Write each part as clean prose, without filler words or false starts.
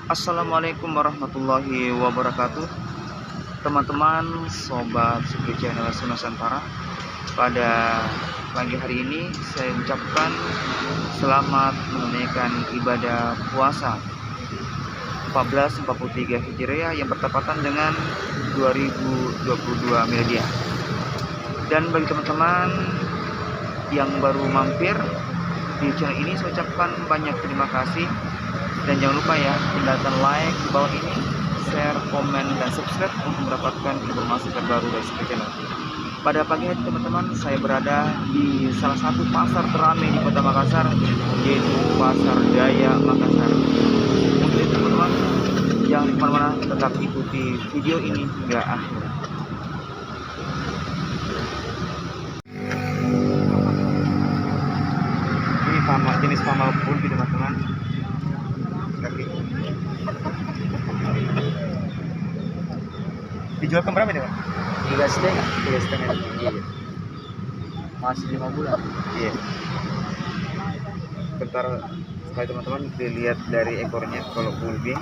Assalamualaikum warahmatullahi wabarakatuh. Teman-teman, sobat Sukri Channel Nusantara. Pada pagi hari ini saya ucapkan selamat menunaikan ibadah puasa 1443 Hijriah yang bertepatan dengan 2022 Miladiah. Dan bagi teman-teman yang baru mampir di channel ini, saya ucapkan banyak terima kasih. Dan jangan lupa ya, tinggalkan like di bawah ini, share, komen, dan subscribe untuk mendapatkan informasi terbaru dari Sukri Channel. Pada pagi hari teman-teman, saya berada di salah satu pasar teramai di Kota Makassar, yaitu Pasar Jaya Makassar. Untuk itu teman-teman, jangan kemana-mana, tetap ikuti video ini hingga akhir. Ini jenis pamal pulpi teman-teman. Dijual ke berapa nih Pak? 3,5. 3,5. Iya. Masih 5 bulan. Iya. Bentar supaya teman-teman dilihat dari ekornya kalau pulpi.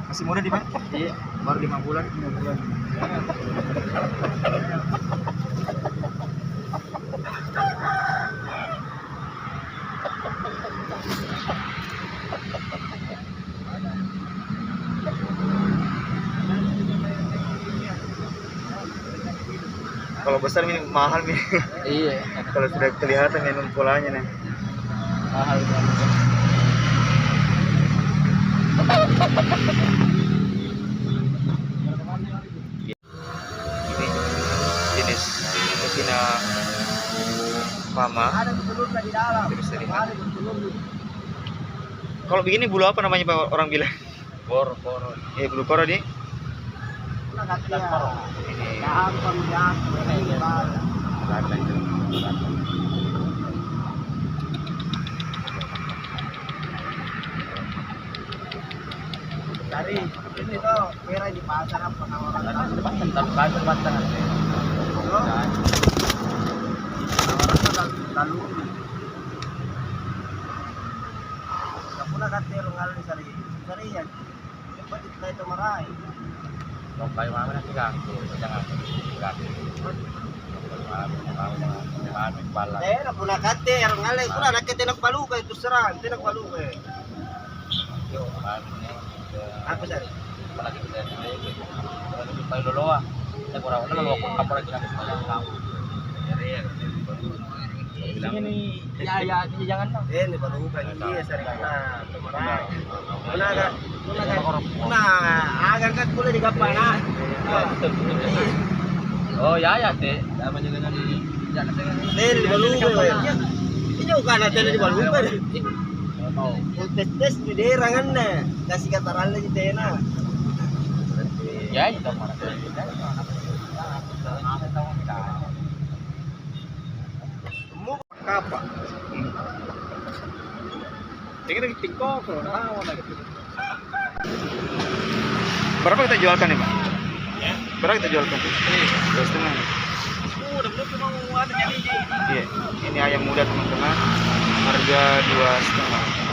Masih muda di Pak? Iya, baru 5 bulan. Kalau besar ini mahal nih. Iya, Kalau sudah kelihatan minum polanya nih. mahal banget. Ini jenis betina pama. Bisa dilihat. Kalau begini bulu apa namanya Pak orang bilang? Bor. Ya bulu koro di. Ini Dari ini tuh merah di pasar apa orang Banten. Lalu kapula kate rungal di sari ya. Cepat kita itu marai. Lokai mana sih ganggu, jangan ganggu. Na puna kate rungal itu na tinag paluka itu serang, tinag paluka. Yo, apa sih? Apalagi kita ini paling loloa. Saya kurang loloa pun kapal lagi nanti sepanjang tahun. Ini ya jangan dong. Ini baru bukan ini sering kita kemarin. Agar kan boleh digapana. Oh ya teh. Namanya dengan jangan dengan. Ini baru ini bukan ada di baru tes di daerah kan kasih kata rale di daerah. Ya itu mana kapal. Tinggal di TikTok berapa kita jualkan nih Pak? Ya. Berapa kita jualkan? 2,5. Udah mau ada jadi. Iya. Ini ayam muda teman-teman. Harga 2,5.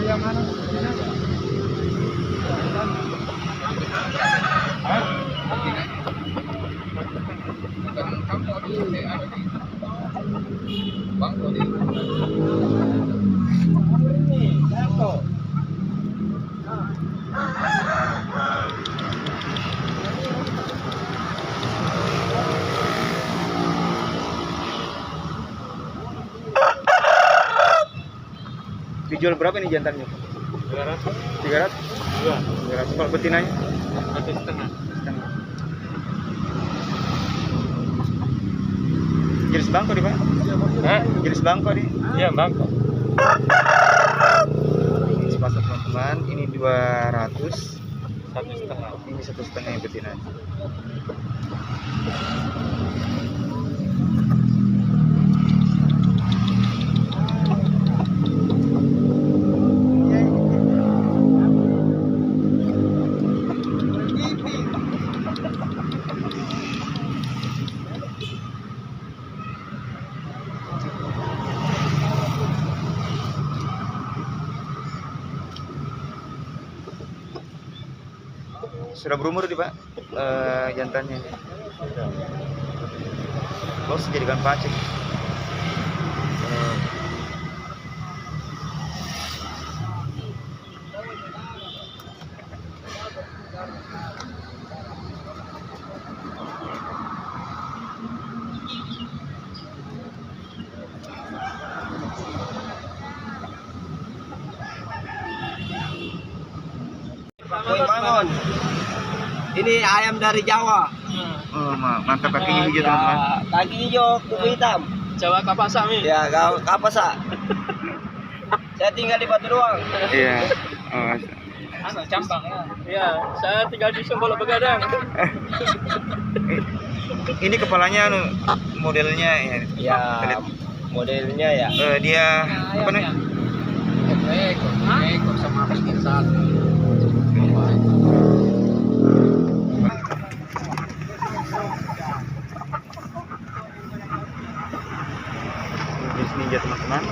yang mana? Hah? Dijual berapa ini jantannya? 300. 300. Kalau betinanya? 1,5. Jenis bangko di Pak? Jenis bangko di? Iya, bangko. Ini sepasang teman-teman, ini 200. 1,5. Ini 1,5 yang betinanya. Sudah berumur di Pak jantannya. Bos jadikan pacik. Woi Mangon. Ini ayam dari Jawa. Oh, mantap kakinya hijau teman-teman. Kaki hijau, kuku hitam. Jawa Kapasak nih. Ya, apa sa? Saya tinggal di Batu Doang. Iya. Oh, Campang ya. Iya, saya tinggal di Sumbawa Begadang. ini kepalanya modelnya ya. Ya, modelnya ya. Dia apa nih? Ekor sama pingin satu. Jenis ninja teman-teman.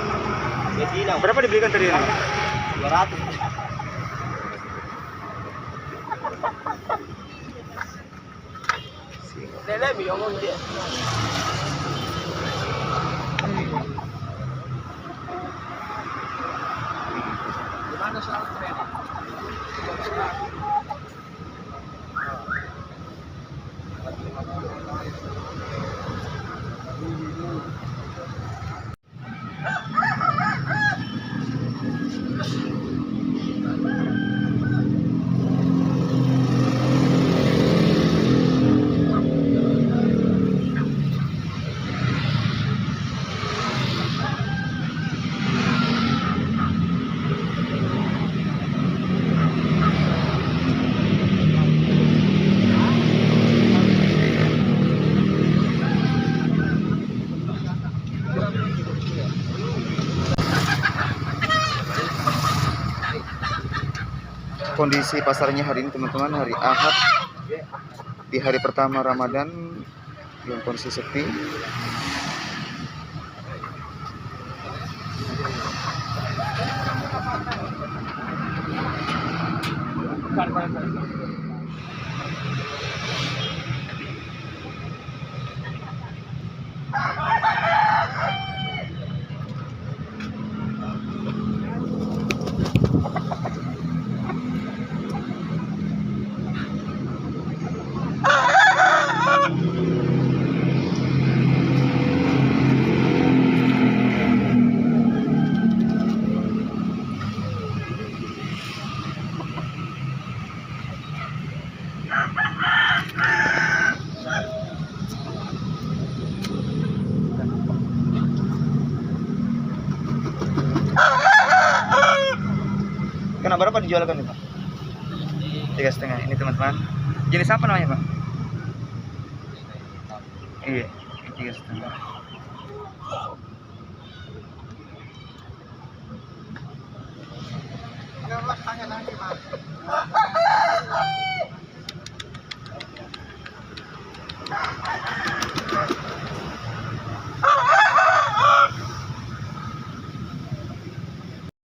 Betina. Berapa dibelikan tadi ini? 200. Lele mi ngomong dia. Gimana soal tren? Kondisi pasarnya hari ini teman-teman, hari Ahad di hari pertama Ramadan yang kondisi sepi. Kena berapa dijualkan nih Pak? 3,5. Ini teman-teman. Jenis apa namanya Pak? Iya, 3,5. Enggak, tanya lagi, Pak.